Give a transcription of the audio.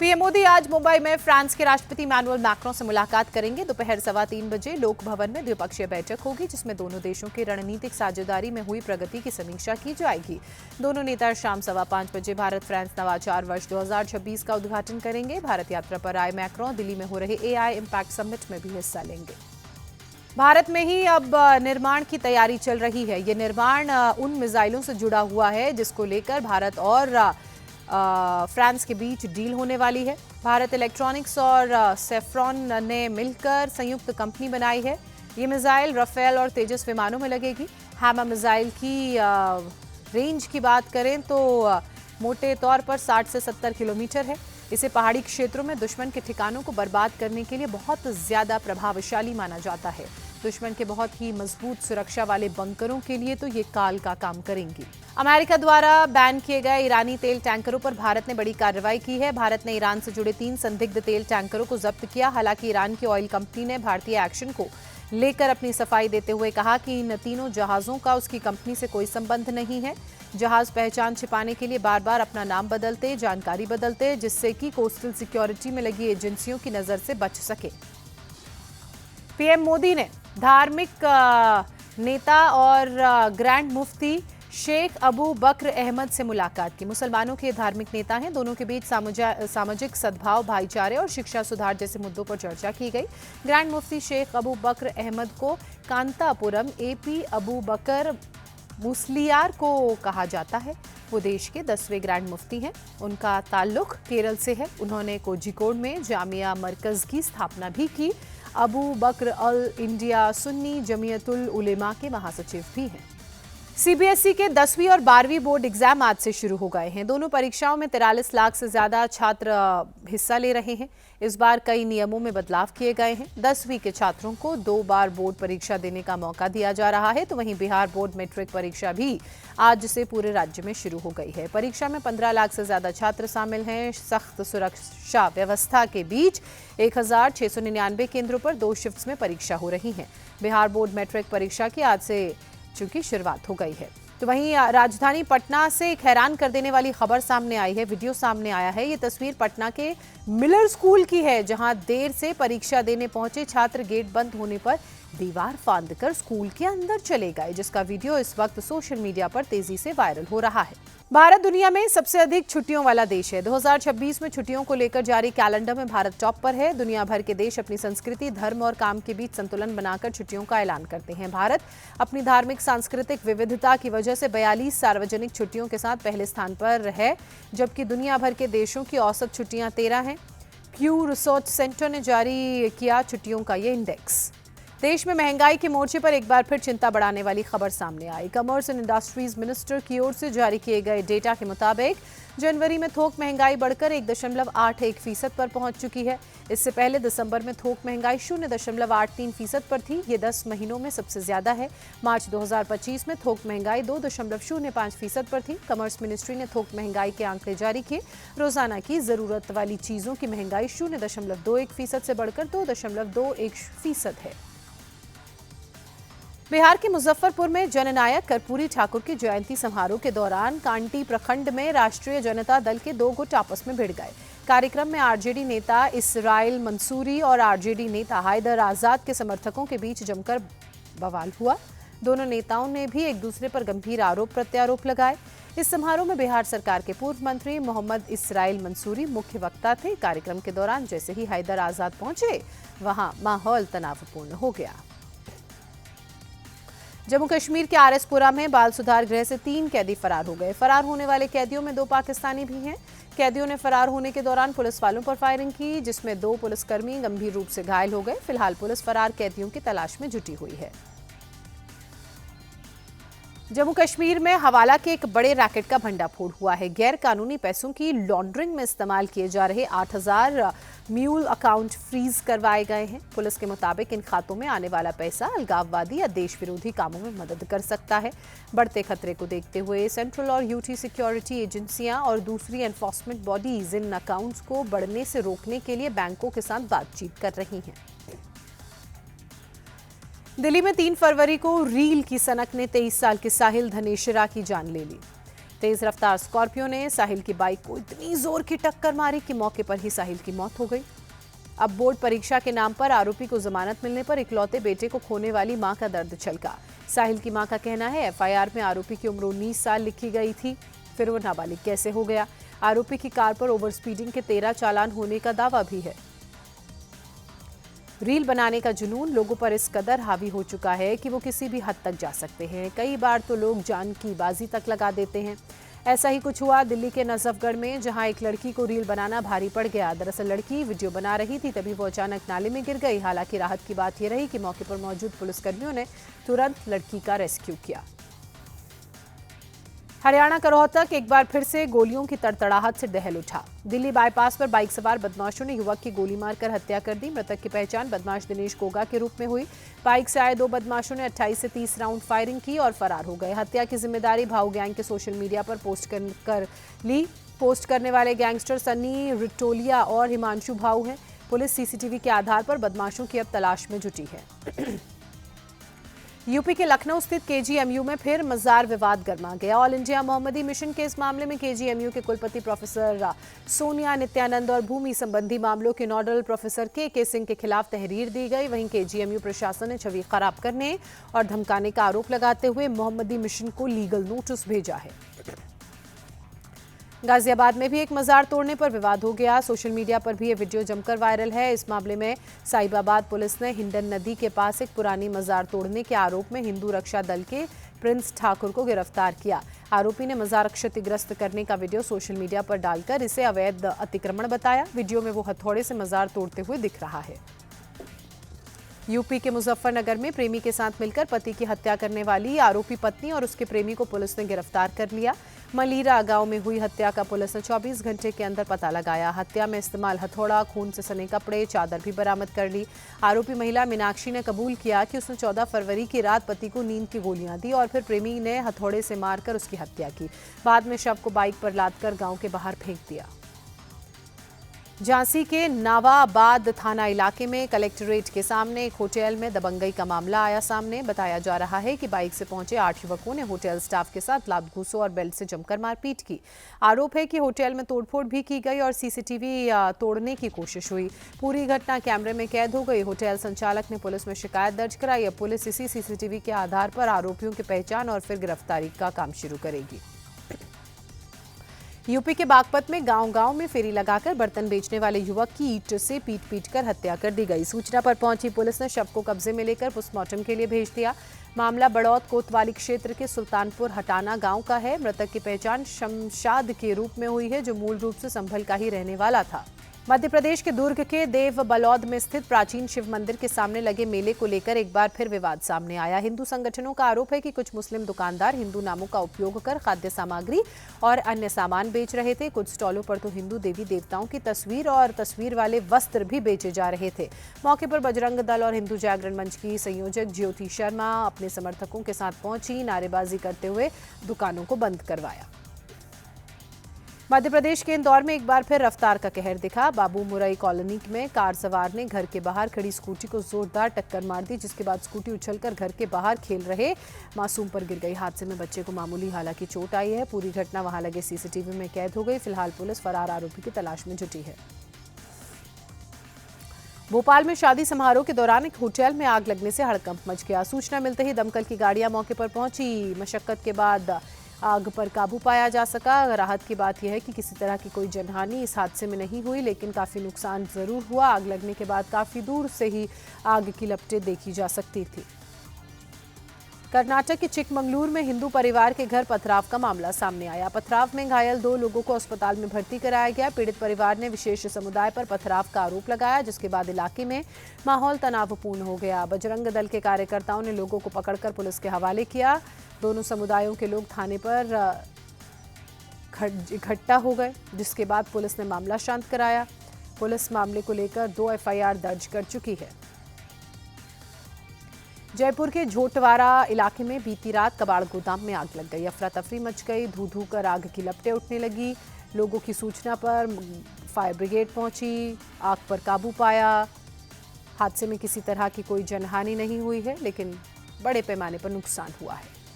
PM Modi आज मुंबई में France के राष्ट्रपति इमैनुअल मैक्रों से मुलाकात करेंगे। दोपहर 3:15 बजे लोक भवन में द्विपक्षीय बैठक होगी, जिसमें दोनों देशों की रणनीतिक साझेदारी में हुई प्रगति की समीक्षा की जाएगी। दोनों नेता शाम 5:15 बजे भारत फ्रांस नवाचार वर्ष 2026 का उद्घाटन करेंगे। भारत यात्रा पर आए मैक्रों दिल्ली में हो रहे AI इम्पैक्ट समिट में भी हिस्सा लेंगे। भारत में ही अब निर्माण की तैयारी चल रही है। ये निर्माण उन मिसाइलों से जुड़ा हुआ है जिसको लेकर भारत और फ्रांस के बीच डील होने वाली है। भारत इलेक्ट्रॉनिक्स और सेफ्रॉन ने मिलकर संयुक्त कंपनी बनाई है। ये मिसाइल राफेल और तेजस विमानों में लगेगी। हैमर मिसाइल की रेंज की बात करें तो मोटे तौर पर 60 से 70 किलोमीटर है। इसे पहाड़ी क्षेत्रों में दुश्मन के ठिकानों को बर्बाद करने के लिए बहुत ज्यादा प्रभावशाली माना जाता है। दुश्मन के बहुत ही मजबूत सुरक्षा वाले बंकरों के लिए तो ये काल का काम करेंगी। अमेरिका द्वारा बैन किए गए ईरानी तेल टैंकरों पर भारत ने बड़ी कार्रवाई की है। भारत ने ईरान से जुड़े 3 संदिग्ध तेल टैंकरों को जब्त किया। हालांकि ईरान की ऑयल कंपनी ने भारतीय एक्शन को लेकर अपनी सफाई देते हुए कहा कि इन तीनों जहाजों का उसकी कंपनी से कोई संबंध नहीं है। जहाज पहचान छिपाने के लिए बार बार अपना नाम बदलते, जानकारी बदलते, जिससे कि कोस्टल सिक्योरिटी में लगी एजेंसियों की नजर से बच सके। पीएम मोदी ने धार्मिक नेता और ग्रैंड मुफ्ती शेख अबू बकर अहमद से मुलाकात की। मुसलमानों के धार्मिक नेता हैं। दोनों के बीच सामाजिक सद्भाव, भाईचारे और शिक्षा सुधार जैसे मुद्दों पर चर्चा की गई। ग्रैंड मुफ्ती शेख अबू बकर अहमद को कांतापुरम AP अबू बकर मुस्लियार को कहा जाता है। वो देश के 10वें ग्रैंड मुफ्ती हैं। उनका ताल्लुक केरल से है। उन्होंने कोझिकोड में जामिया मरकज की स्थापना भी की। अबू बकर अल इंडिया सुन्नी जमीयतुल उलेमा के महासचिव भी हैं। CBSE के 10वीं और 12वीं बोर्ड एग्जाम आज से शुरू हो गए हैं। दोनों परीक्षाओं में 43 लाख से ज्यादा छात्र हिस्सा ले रहे हैं। इस बार कई नियमों में बदलाव किए गए हैं। 10वीं के छात्रों को 2 बार बोर्ड परीक्षा देने का मौका दिया जा रहा है, तो वहीं बिहार बोर्ड मैट्रिक परीक्षा भी आज से पूरे राज्य में शुरू हो गई है। परीक्षा में 15 लाख से ज्यादा छात्र शामिल हैं। सख्त सुरक्षा व्यवस्था के बीच 1699 केंद्रों पर 2 शिफ्ट्स में परीक्षा हो रही है। बिहार बोर्ड मैट्रिक परीक्षा की आज से चूंकि शुरुआत हो गई है। तो वहीं राजधानी पटना से एक हैरान कर देने वाली खबर सामने आई है। वीडियो सामने आया है। ये तस्वीर पटना के मिलर स्कूल की है, जहां देर से परीक्षा देने पहुंचे छात्र गेट बंद होने पर दीवार फांदकर स्कूल के अंदर चले गए, जिसका वीडियो इस वक्त सोशल मीडिया पर तेजी से वायरल हो रहा है। भारत दुनिया में सबसे अधिक छुट्टियों वाला देश है। 2026 में छुट्टियों को लेकर जारी कैलेंडर में भारत टॉप पर है। दुनिया भर के देश अपनी संस्कृति, धर्म और काम के बीच संतुलन बनाकर छुट्टियों का ऐलान करते हैं। भारत अपनी धार्मिक सांस्कृतिक विविधता की वजह से 42 सार्वजनिक छुट्टियों के साथ पहले स्थान पर है, जबकि दुनिया भर के देशों की औसत छुट्टियां 13 हैं। क्यू रिसर्च सेंटर ने जारी किया छुट्टियों का ये इंडेक्स। देश में महंगाई के मोर्चे पर एक बार फिर चिंता बढ़ाने वाली खबर सामने आई। कॉमर्स एंड इंडस्ट्रीज मिनिस्टर की ओर से जारी किए गए डेटा के मुताबिक जनवरी में थोक महंगाई बढ़कर 1.81% पर पहुंच चुकी है। इससे पहले दिसंबर में थोक महंगाई 0.83% पर थी। ये 10 महीनों में सबसे ज्यादा है। मार्च 2025 में थोक महंगाई 2.05% पर थी। कॉमर्स मिनिस्ट्री ने थोक महंगाई के आंकड़े जारी किए। रोजाना की जरूरत वाली चीजों की महंगाई 0.21% से बढ़कर 2.21% है। बिहार के मुजफ्फरपुर में जननायक कर्पूरी ठाकुर की जयंती समारोह के दौरान कांटी प्रखंड में राष्ट्रीय जनता दल के 2 गुट आपस में भिड़ गए। कार्यक्रम में आरजेडी नेता इसराइल मंसूरी और आरजेडी नेता हैदर आजाद के समर्थकों के बीच जमकर बवाल हुआ। दोनों नेताओं ने भी एक दूसरे पर गंभीर आरोप प्रत्यारोप लगाए। इस समारोह में बिहार सरकार के पूर्व मंत्री मोहम्मद इसराइल मंसूरी मुख्य वक्ता थे। कार्यक्रम के दौरान जैसे ही हैदर आजाद पहुंचे, वहां माहौल तनावपूर्ण हो गया। जम्मू कश्मीर के RS-पुरा में बाल सुधार गृह से 3 कैदी फरार हो गए। फरार होने वाले कैदियों में 2 पाकिस्तानी भी हैं। कैदियों ने फरार होने के दौरान पुलिस वालों पर फायरिंग की, जिसमें 2 पुलिसकर्मी गंभीर रूप से घायल हो गए। फिलहाल पुलिस फरार कैदियों की तलाश में जुटी हुई है। जम्मू कश्मीर में हवाला के एक बड़े रैकेट का भंडाफोड़ हुआ है। गैर कानूनी पैसों की लॉन्ड्रिंग में इस्तेमाल किए जा रहे 8000 म्यूल अकाउंट फ्रीज करवाए गए हैं। पुलिस के मुताबिक इन खातों में आने वाला पैसा अलगाववादी या देश विरोधी कामों में मदद कर सकता है। बढ़ते खतरे को देखते हुए सेंट्रल और UT सिक्योरिटी एजेंसियां और दूसरी एनफोर्समेंट बॉडीज इन अकाउंट्स को बढ़ने से रोकने के लिए बैंकों के साथ बातचीत कर रही हैं। दिल्ली में 3 फरवरी को रील की सनक ने 23 साल के साहिल धनेश्वरा की जान ले ली। तेज रफ्तार स्कॉर्पियो ने साहिल की बाइक को इतनी जोर की टक्कर मारी कि मौके पर ही साहिल की मौत हो गई। अब बोर्ड परीक्षा के नाम पर आरोपी को जमानत मिलने पर इकलौते बेटे को खोने वाली मां का दर्द छलका। साहिल की मां का कहना है एफआईआर में आरोपी की उम्र 19 साल लिखी गई थी, फिर वो नाबालिग कैसे हो गया। आरोपी की कार पर ओवर स्पीडिंग के 13 चालान होने का दावा भी है। रील बनाने का जुनून लोगों पर इस कदर हावी हो चुका है कि वो किसी भी हद तक जा सकते हैं। कई बार तो लोग जान की बाजी तक लगा देते हैं। ऐसा ही कुछ हुआ दिल्ली के नजफगढ़ में, जहां एक लड़की को रील बनाना भारी पड़ गया। दरअसल लड़की वीडियो बना रही थी, तभी वो अचानक नाले में गिर गई। हालांकि राहत की बात यह रही कि मौके पर मौजूद पुलिसकर्मियों ने तुरंत लड़की का रेस्क्यू किया। हरियाणा का रोहतक एक बार फिर से गोलियों की तड़तड़ाहट से दहल उठा। दिल्ली बाईपास पर बाइक सवार बदमाशों ने युवक की गोली मारकर हत्या कर दी। मृतक की पहचान बदमाश दिनेश गोगा के रूप में हुई। बाइक से आए 2 बदमाशों ने 28 से 30 राउंड फायरिंग की और फरार हो गए। हत्या की जिम्मेदारी भाऊ गैंग के सोशल मीडिया पर पोस्ट करने वाले गैंगस्टर सन्नी रिटोलिया और हिमांशु भाऊ हैं। पुलिस सीसीटीवी के आधार पर बदमाशों की अब तलाश में जुटी है। यूपी के लखनऊ स्थित केजीएमयू में फिर मजार विवाद गर्मा गया। ऑल इंडिया मोहम्मदी मिशन के इस मामले में केजीएमयू के कुलपति प्रोफेसर सोनिया नित्यानंद और भूमि संबंधी मामलों के नोडल प्रोफेसर के सिंह के खिलाफ तहरीर दी गई। वहीं केजीएमयू प्रशासन ने छवि खराब करने और धमकाने का आरोप लगाते हुए मोहम्मदी मिशन को लीगल नोटिस भेजा है। गाजियाबाद में भी एक मजार तोड़ने पर विवाद हो गया। सोशल मीडिया पर भी ये वीडियो जमकर वायरल है। इस मामले में साहिबाबाद पुलिस ने हिंडन नदी के पास एक पुरानी मजार तोड़ने के आरोप में हिंदू रक्षा दल के प्रिंस ठाकुर को गिरफ्तार किया। आरोपी ने मजार क्षतिग्रस्त करने का वीडियो सोशल मीडिया पर डालकर इसे अवैध अतिक्रमण बताया। वीडियो में वो हथौड़े से मजार तोड़ते हुए दिख रहा है। यूपी के मुजफ्फरनगर में प्रेमी के साथ मिलकर पति की हत्या करने वाली आरोपी पत्नी और उसके प्रेमी को पुलिस ने गिरफ्तार कर लिया। मलीरा गांव में हुई हत्या का पुलिस ने 24 घंटे के अंदर पता लगाया। हत्या में इस्तेमाल हथौड़ा, खून से सने कपड़े, चादर भी बरामद कर ली। आरोपी महिला मीनाक्षी ने कबूल किया कि उसने 14 फरवरी की रात पति को नींद की गोलियां दी और फिर प्रेमी ने हथौड़े से मारकर उसकी हत्या की। बाद में शव को बाइक पर लादकर गांव के बाहर फेंक दिया। झांसी के नावाबाद थाना इलाके में कलेक्ट्रेट के सामने एक होटल में दबंगई का मामला आया सामने। बताया जा रहा है कि बाइक से पहुंचे 8 युवकों ने होटल स्टाफ के साथ लात घूंसों और बेल्ट से जमकर मारपीट की। आरोप है कि होटल में तोड़फोड़ भी की गई और सीसीटीवी तोड़ने की कोशिश हुई। पूरी घटना कैमरे में कैद हो गई। होटल संचालक ने पुलिस में शिकायत दर्ज कराई। अब पुलिस इसी सीसीटीवी के आधार पर आरोपियों की पहचान और फिर गिरफ्तारी का काम शुरू करेगी। यूपी के बागपत में गांव-गांव में फेरी लगाकर बर्तन बेचने वाले युवक की ईंट से पीट कर हत्या कर दी गई। सूचना पर पहुंची पुलिस ने शव को कब्जे में लेकर पोस्टमार्टम के लिए भेज दिया। मामला बड़ौत कोतवाली क्षेत्र के सुल्तानपुर हटाना गांव का है। मृतक की पहचान शमशाद के रूप में हुई है, जो मूल रूप से संभल का ही रहने वाला था। मध्य प्रदेश के दुर्ग के देव बलौद में स्थित प्राचीन शिव मंदिर के सामने लगे मेले को लेकर एक बार फिर विवाद सामने आया। हिंदू संगठनों का आरोप है कि कुछ मुस्लिम दुकानदार हिंदू नामों का उपयोग कर खाद्य सामग्री और अन्य सामान बेच रहे थे। कुछ स्टॉलों पर तो हिंदू देवी देवताओं की तस्वीर और तस्वीर वाले वस्त्र भी बेचे जा रहे थे। मौके पर बजरंग दल और हिंदू जागरण मंच की संयोजक ज्योति शर्मा अपने समर्थकों के साथ पहुंची। नारेबाजी करते हुए दुकानों को बंद करवाया। मध्य प्रदेश के इंदौर में एक बार फिर रफ्तार का कहर दिखा। बाबू मुरई कॉलोनी में कार सवार ने घर के बाहर खड़ी स्कूटी को जोरदार टक्कर मार दी, जिसके बाद स्कूटी उछलकर घर के बाहर खेल रहे मासूम पर गिर गई। हादसे में बच्चे को मामूली हालांकि चोट आई है। पूरी घटना वहां लगे सीसीटीवी में कैद हो गई। फिलहाल पुलिस फरार आरोपी की तलाश में जुटी है। भोपाल में शादी समारोह के दौरान एक होटल में आग लगने से हड़कंप मच गया। सूचना मिलते ही दमकल की गाड़ियां मौके पर पहुंची। मशक्कत के बाद आग पर काबू पाया जा सका। राहत की बात यह है कि किसी तरह की कोई जनहानि इस हादसे में नहीं हुई, लेकिन काफी नुकसान जरूर हुआ। आग लगने के बाद काफी दूर से ही आग की लपटें देखी जा सकती थी। कर्नाटक के चिकमंगलूर में हिंदू परिवार के घर पथराव का मामला सामने आया। पथराव में घायल 2 लोगों को अस्पताल में भर्ती कराया गया। पीड़ित परिवार ने विशेष समुदाय पर पथराव का आरोप लगाया, जिसके बाद इलाके में माहौल तनावपूर्ण हो गया। बजरंग दल के कार्यकर्ताओं ने लोगों को पकड़कर पुलिस के हवाले किया। दोनों समुदायों के लोग थाने पर इकट्ठा हो गए, जिसके बाद पुलिस ने मामला शांत कराया। पुलिस मामले को लेकर 2 एफआईआर दर्ज कर चुकी है। जयपुर के झोटवारा इलाके में बीती रात कबाड़ गोदाम में आग लग गई। अफरा तफरी मच गई। धू धू कर आग की लपटें उठने लगी। लोगों की सूचना पर फायर ब्रिगेड पहुंची, आग पर काबू पाया। हादसे में किसी तरह की कोई जनहानि नहीं हुई है, लेकिन बड़े पैमाने पर नुकसान हुआ है।